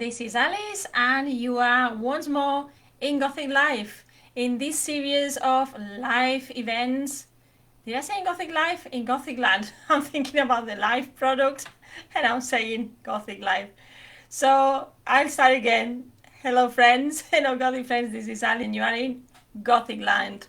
This is Alice, and you are once more in Gothic Life in this series of live events. Did I say in Gothic Life? In Gothic Land. I'm thinking about the live product and I'm saying Gothic Life. So I'll start again. Hello, friends. Hello, Gothic friends. This is Ali, and you are in Gothic Land.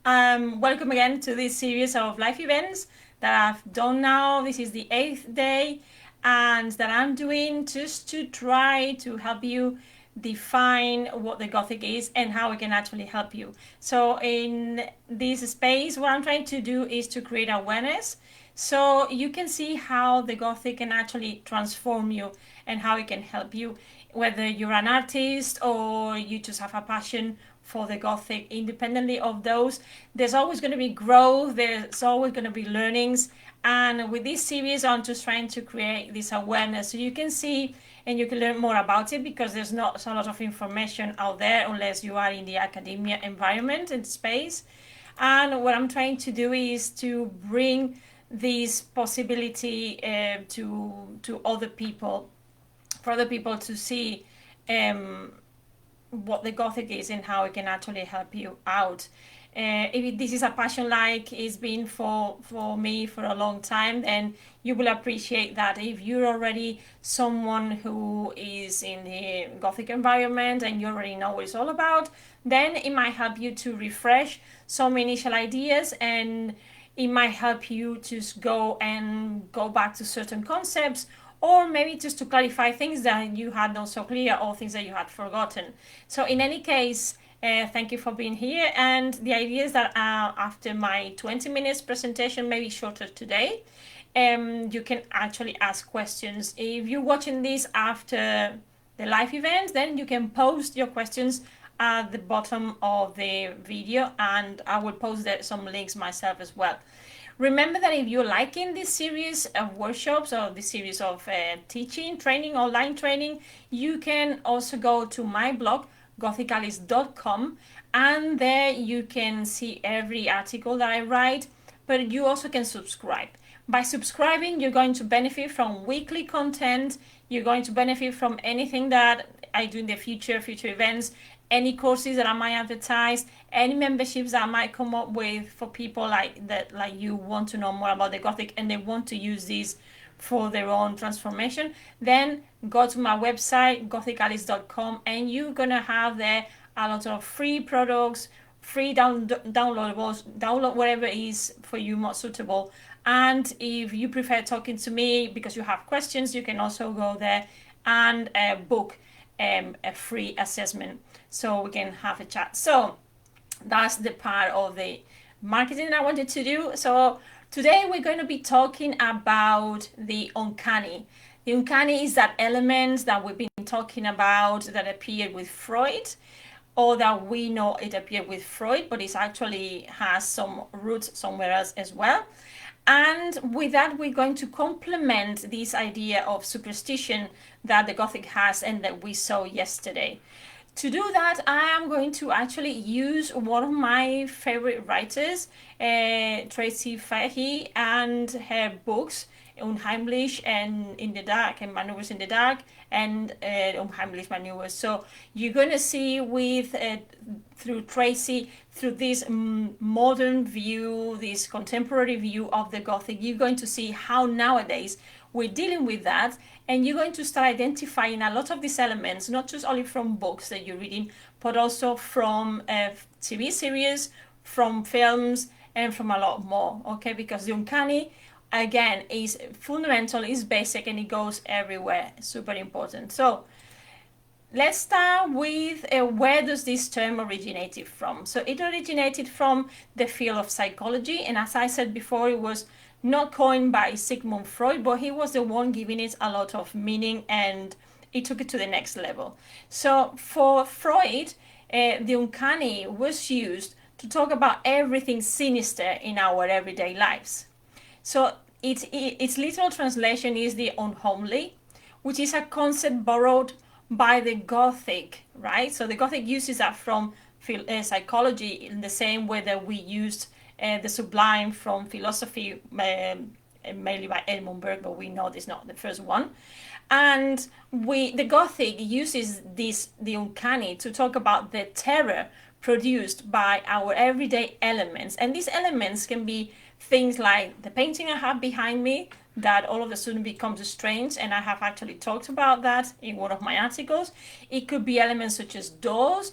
Welcome again to this series of live events that I've done now. This is the 8th day, and that I'm doing just to try to help you define what the Gothic is and how it can actually help you. So in this space, what I'm trying to do is to create awareness so you can see how the Gothic can actually transform you and how it can help you, whether you're an artist or you just have a passion for the Gothic. Independently of those, there's always going to be growth, there's always going to be learnings, and with this series I'm just trying to create this awareness so you can see and you can learn more about it, because there's not a lot of information out there unless you are in the academia environment and space. And what I'm trying to do is to bring this possibility to other people, for other people to see what the Gothic is and how it can actually help you out. If this is a passion like it's been for me for a long time, then you will appreciate that. If you're already someone who is in the Gothic environment and you already know what it's all about, then it might help you to refresh some initial ideas, and it might help you to go back to certain concepts, or maybe just to clarify things that you had not so clear or things that you had forgotten. So in any case, thank you for being here. And the idea is that after my 20 minutes presentation, maybe shorter today, you can actually ask questions. If you're watching this after the live event, then you can post your questions at the bottom of the video, and I will post some links myself as well. Remember that if you're liking this series of workshops or this series of teaching, training, online training, you can also go to my blog, gothicalis.com, and there you can see every article that I write, but you also can subscribe. By subscribing, you're going to benefit from weekly content, you're going to benefit from anything that I do in the future events, any courses that I might advertise, any memberships that I might come up with for people like you want to know more about the Gothic and they want to use this for their own transformation, then go to my website, gothicalis.com, and you're gonna have there a lot of free products, free downloadables, download whatever is for you most suitable. And if you prefer talking to me because you have questions, you can also go there and book a free assessment so we can have a chat. So that's the part of the marketing I wanted to do. So today we're going to be talking about the uncanny. The uncanny is that element that we've been talking about that appeared with Freud, or that we know it appeared with Freud, but it actually has some roots somewhere else as well. And with that, we're going to complement this idea of superstition that the Gothic has and that we saw yesterday. To do that, I am going to actually use one of my favorite writers, Tracy Fahey, and her books, Unheimlich and In the Dark, and Maneuvers in the Dark, and Unheimlich Maneuvers. So you're going to see through Tracy, through this modern view, this contemporary view of the Gothic, you're going to see how nowadays we're dealing with that, and you're going to start identifying a lot of these elements, not just only from books that you're reading, but also from TV series, from films, and from a lot more, okay? Because the uncanny, again, is fundamental, is basic, and it goes everywhere. Super important. So let's start with where does this term originated from? So it originated from the field of psychology, and as I said before, it was not coined by Sigmund Freud, but he was the one giving it a lot of meaning, and he took it to the next level. So for Freud, the uncanny was used to talk about everything sinister in our everyday lives. So its literal translation is the unhomely, which is a concept borrowed by the Gothic, right? So the Gothic uses that from psychology in the same way that we used the sublime from philosophy, mainly by Edmund Burke, but we know this is not the first one. And the Gothic uses the uncanny to talk about the terror produced by our everyday elements. And these elements can be things like the painting I have behind me that all of a sudden becomes strange, and I have actually talked about that in one of my articles. It could be elements such as doors.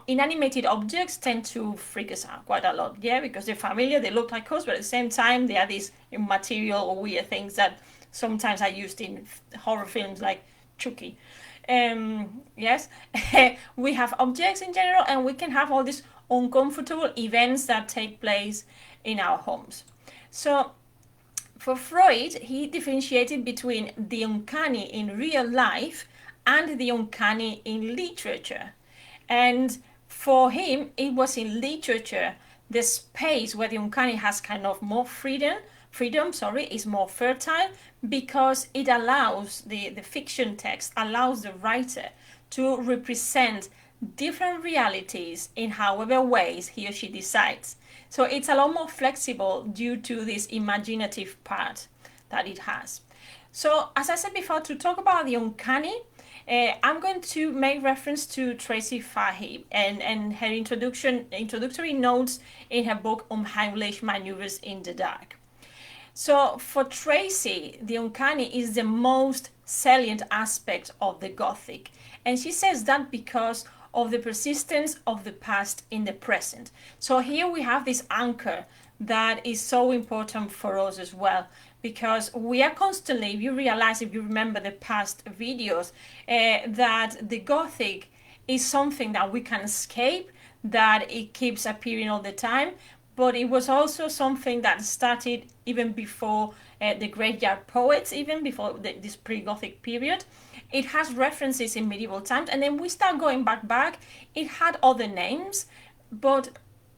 Inanimated objects tend to freak us out quite a lot, yeah, because they're familiar, they look like us, but at the same time, they are these immaterial or weird things that sometimes are used in horror films like Chucky. Yes, we have objects in general, and we can have all these uncomfortable events that take place in our homes. So, for Freud, he differentiated between the uncanny in real life and the uncanny in literature. And for him, it was in literature, the space where the uncanny has kind of more freedom, is more fertile, because it allows the fiction text allows the writer to represent different realities in however ways he or she decides. So it's a lot more flexible due to this imaginative part that it has. So, as I said before, to talk about the uncanny, I'm going to make reference to Tracy Fahey and her introductory notes in her book Unheimlich Maneuvers in the Dark. So for Tracy, the uncanny is the most salient aspect of the Gothic. And she says that because of the persistence of the past in the present. So here we have this anchor that is so important for us as well, because we are constantly, if you remember the past videos, that the Gothic is something that we can escape, that it keeps appearing all the time, but it was also something that started even before the graveyard poets, even before this pre-Gothic period. It has references in medieval times, and then we start going back. It had other names, but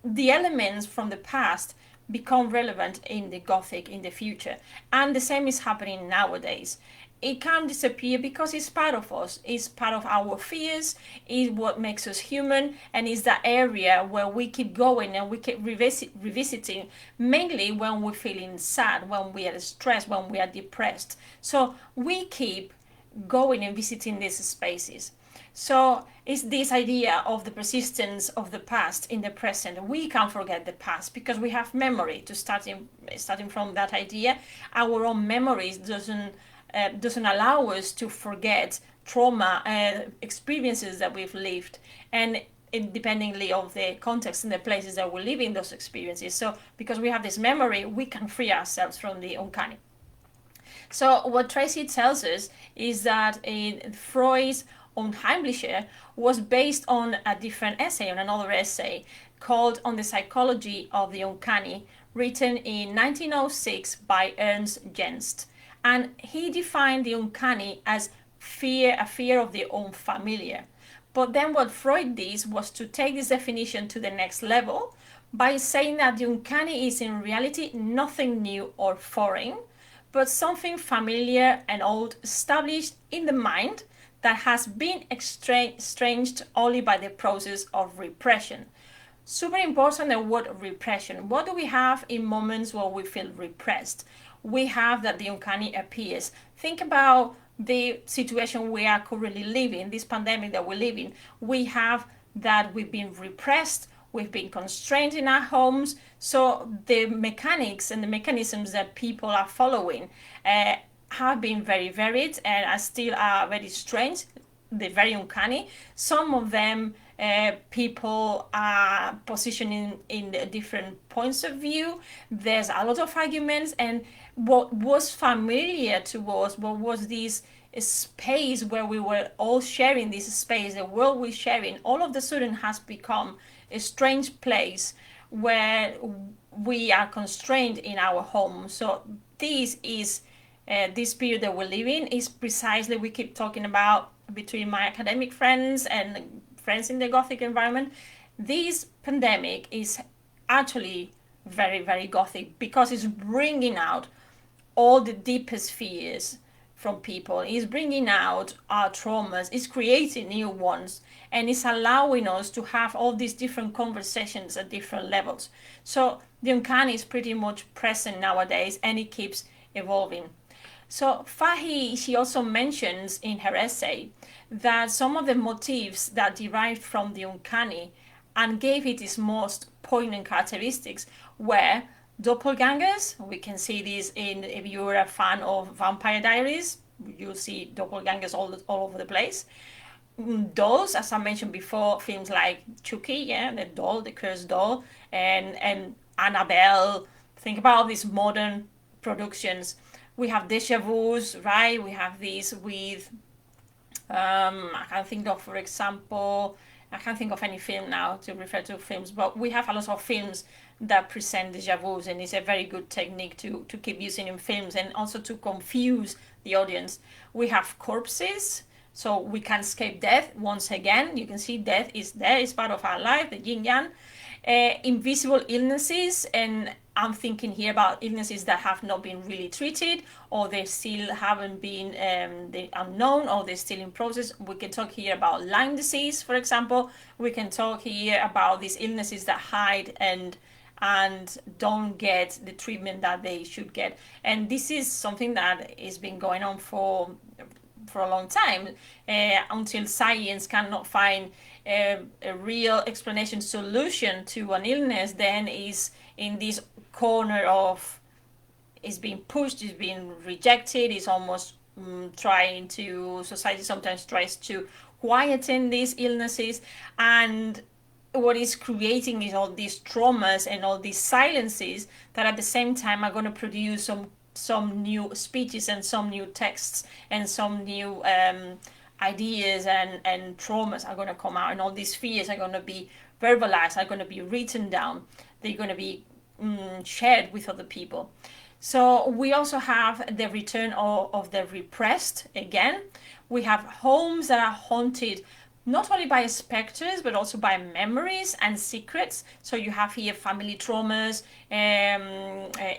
the elements from the past become relevant in the Gothic in the future. And the same is happening nowadays. It can't disappear because it's part of us. It's part of our fears, it's what makes us human, and it's that area where we keep going and we keep revisiting, mainly when we're feeling sad, when we are stressed, when we are depressed. So we keep going and visiting these spaces. So it's this idea of the persistence of the past in the present. We can't forget the past because we have memory. To starting from that idea, our own memories doesn't allow us to forget trauma experiences that we've lived, and independently of the context and the places that we live in those experiences. So because we have this memory, we can free ourselves from the uncanny. So what Tracy tells us is that Freud's Unheimliche was based on a different essay, on another essay called On the Psychology of the Uncanny, written in 1906 by Ernst Jens. And he defined the uncanny as a fear of the unfamiliar. But then what Freud did was to take this definition to the next level by saying that the uncanny is in reality nothing new or foreign, but something familiar and old, established in the mind, that has been estranged only by the process of repression. Super important, the word repression. What do we have in moments where we feel repressed? We have that the uncanny appears. Think about the situation we are currently living, this pandemic that we're living. We have that we've been repressed, we've been constrained in our homes. So the mechanics and the mechanisms that people are following have been very varied and are still very strange. They're very uncanny. Some of them people are positioning in different points of view. There's a lot of arguments, and what was familiar to us, what was this space where we were all sharing this space, the world we're sharing, all of a sudden has become a strange place where we are constrained in our home. So this is this period that we're living is precisely, we keep talking about between my academic friends and friends in the Gothic environment, this pandemic is actually very, very Gothic because it's bringing out all the deepest fears from people. It's bringing out our traumas, it's creating new ones, and it's allowing us to have all these different conversations at different levels. So the uncanny is pretty much present nowadays, and it keeps evolving. So Fahy, she also mentions in her essay that some of the motifs that derived from the uncanny and gave it its most poignant characteristics were doppelgangers. We can see this in, if you're a fan of Vampire Diaries, you'll see doppelgangers all over the place. Dolls, as I mentioned before, films like Chucky, yeah, the doll, the cursed doll, and Annabelle. Think about these modern productions. We have deja vus, right? We have these with I can think of, for example, I can't think of any film now to refer to films, but we have a lot of films that present deja vus, and it's a very good technique to keep using in films and also to confuse the audience. We have corpses, so we can escape death once again. You can see death is there, it's part of our life, the yin yang. Invisible illnesses, and I'm thinking here about illnesses that have not been really treated, or they still haven't been they unknown, or they're still in process. We can talk here about Lyme disease, for example. We can talk here about these illnesses that hide and don't get the treatment that they should get. And this is something that has been going on for a long time, until science cannot find a real explanation solution to an illness, then is in this corner of is being pushed, is being rejected, is almost trying to, society sometimes tries to quieten these illnesses, and what is creating is all these traumas and all these silences that at the same time are going to produce some new speeches and some new texts and some new ideas and traumas are going to come out, and all these fears are going to be verbalized, are going to be written down, they're going to be shared with other people. So we also have the return of the repressed again. We have homes that are haunted not only by specters but also by memories and secrets. So you have here family traumas,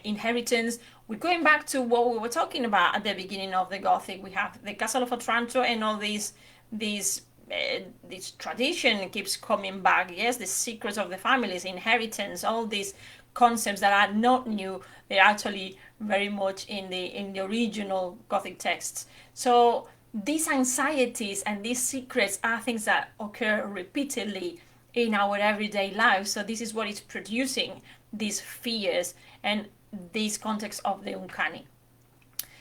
inheritance. We're going back to what we were talking about at the beginning of the Gothic. We have the Castle of Otranto and all these this tradition keeps coming back. Yes, the secrets of the families, inheritance, all these concepts that are not new. They're actually very much in the original Gothic texts. So these anxieties and these secrets are things that occur repeatedly in our everyday lives. So this is what is producing these fears and this context of the uncanny.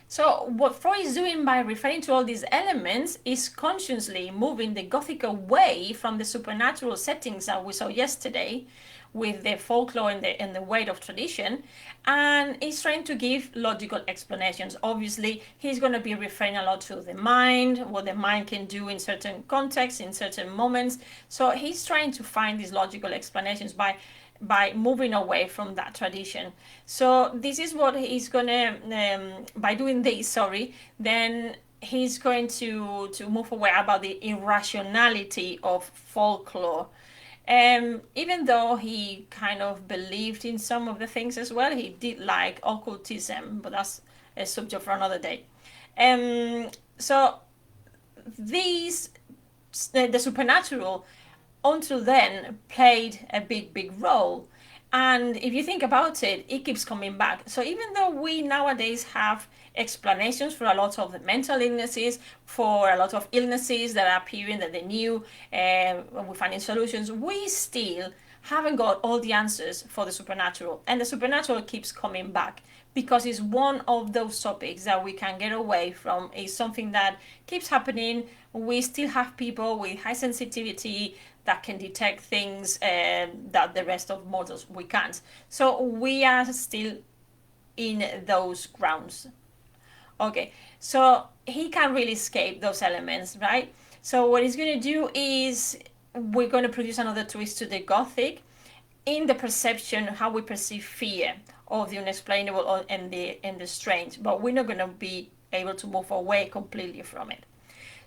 So what Freud is doing by referring to all these elements is consciously moving the Gothic away from the supernatural settings that we saw yesterday with the folklore and the weight of tradition, and he's trying to give logical explanations. Obviously, he's going to be referring a lot to the mind, what the mind can do in certain contexts, in certain moments. So he's trying to find these logical explanations by moving away from that tradition. So this is what he's gonna by doing this, then he's going to move away about the irrationality of folklore. Even though he kind of believed in some of the things as well, he did like occultism, but that's a subject for another day. So these the supernatural until then played a big role, and if you think about it, it keeps coming back. So even though we nowadays have explanations for a lot of the mental illnesses, for a lot of illnesses that are appearing that they're new, we're finding solutions, we still haven't got all the answers for the supernatural, and the supernatural keeps coming back because it's one of those topics that we can get away from. It's something that keeps happening. We still have people with high sensitivity that can detect things that the rest of mortals we can't. So we are still in those grounds. Okay, so he can't really escape those elements, right? So what he's going to do is we're going to produce another twist to the Gothic in the perception, how we perceive fear of the unexplainable and the strange, but we're not going to be able to move away completely from it.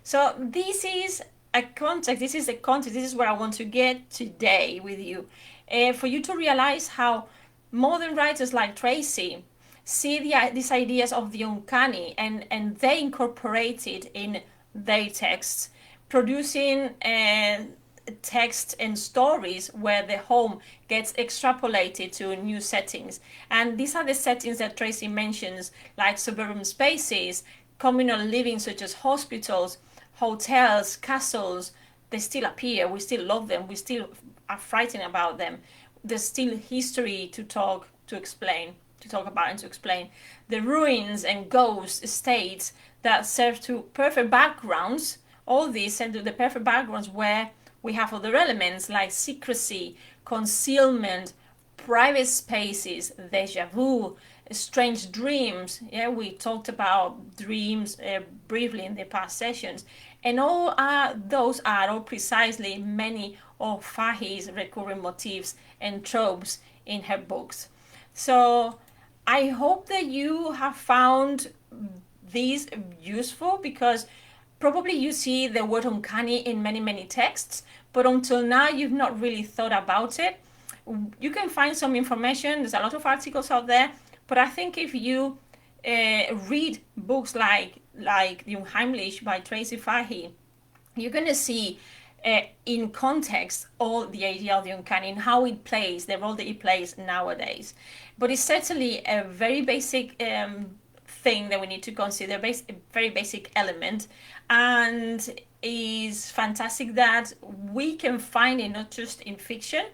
So this is a context, this is the context, this is where I want to get today with you, for you to realize how modern writers like Tracy see these ideas of the uncanny, and they incorporate it in their texts, producing text and stories where the home gets extrapolated to new settings. And these are the settings that Tracy mentions, like suburban spaces, communal living such as hospitals, hotels, castles. They still appear. We still love them. We still are frightened about them. There's still history to talk about and to explain. The ruins and ghost estates that serve to perfect backgrounds. All these serve to the perfect backgrounds where we have other elements like secrecy, concealment, private spaces, deja vu, strange dreams. Yeah, we talked about dreams briefly in the past sessions. And those are all precisely many of Fahi's recurring motifs and tropes in her books. So I hope that you have found these useful, because probably you see the word uncanny in many, many texts, but until now you've not really thought about it. You can find some information. There's a lot of articles out there, but I think if you read books like The Unheimlich by Tracy Fahy, you're going to see in context all the idea of the uncanny and how it plays, the role that it plays nowadays. But it's certainly a very basic thing that we need to consider, a very basic element, and is fantastic that we can find it not just in fiction,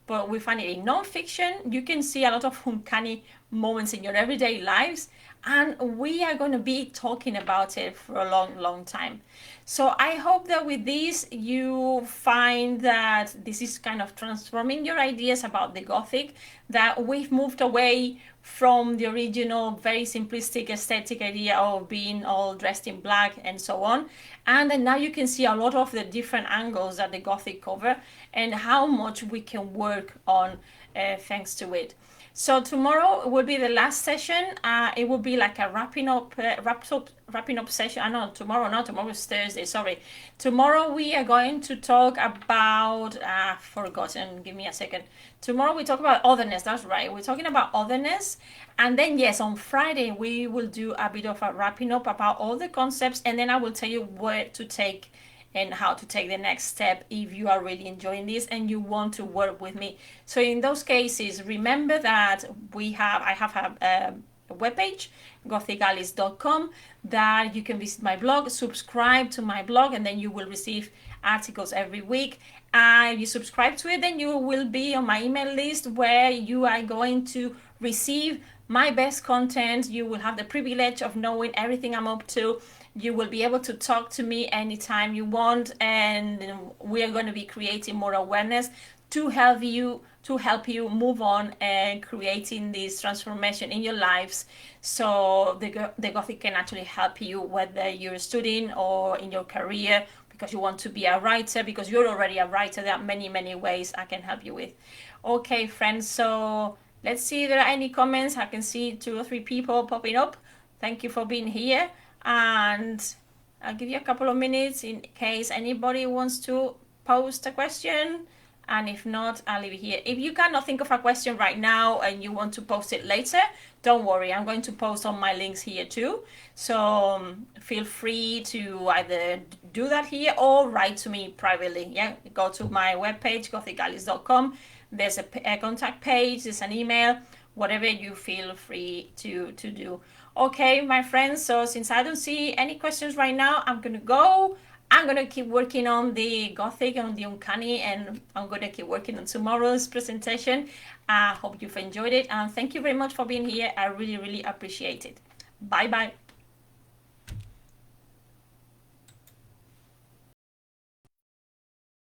but we find it in non-fiction. You can see a lot of uncanny moments in your everyday lives, and we are going to be talking about it for a long, long time. So I hope that with this you find that this is kind of transforming your ideas about the Gothic, that we've moved away from the original very simplistic aesthetic idea of being all dressed in black and so on, and then now you can see a lot of the different angles that the Gothic cover and how much we can work on thanks to it. So tomorrow will be the last session. It will be like a wrapping up session. Tomorrow is Thursday. Sorry. Tomorrow we are going to talk about. Forgotten. Give me a second. Tomorrow we talk about otherness. That's right. We're talking about otherness, and then yes, on Friday we will do a bit of a wrapping up about all the concepts, and then I will tell you where to take and how to take the next step if you are really enjoying this and you want to work with me. So in those cases, remember that I have a webpage, gothicalice.com, that you can visit my blog, subscribe to my blog, and then you will receive articles every week. If you subscribe to it, then you will be on my email list where you are going to receive my best content. You will have the privilege of knowing everything I'm up to. You will be able to talk to me anytime you want, and we are going to be creating more awareness to help you move on and creating this transformation in your lives. So the Gothic can actually help you, whether you're studying or in your career, because you want to be a writer, because you're already a writer. There are many, many ways I can help you with. Okay, friends, so let's see if there are any comments. I can see 2 or 3 people popping up. Thank you for being here. And I'll give you a couple of minutes in case anybody wants to post a question, and if not, I'll leave it here. If you cannot think of a question right now and you want to post it later, don't worry, I'm going to post on my links here too, so feel free to either do that here or write to me privately. Yeah, go to my webpage, gothicalice.com. There's a contact page, there's an email, whatever you feel free to do. Okay, my friends, so since I don't see any questions right now, I'm going to go. I'm going to keep working on the Gothic and the Uncanny, and I'm going to keep working on tomorrow's presentation. I hope you've enjoyed it, and thank you very much for being here. I really, really appreciate it. Bye-bye.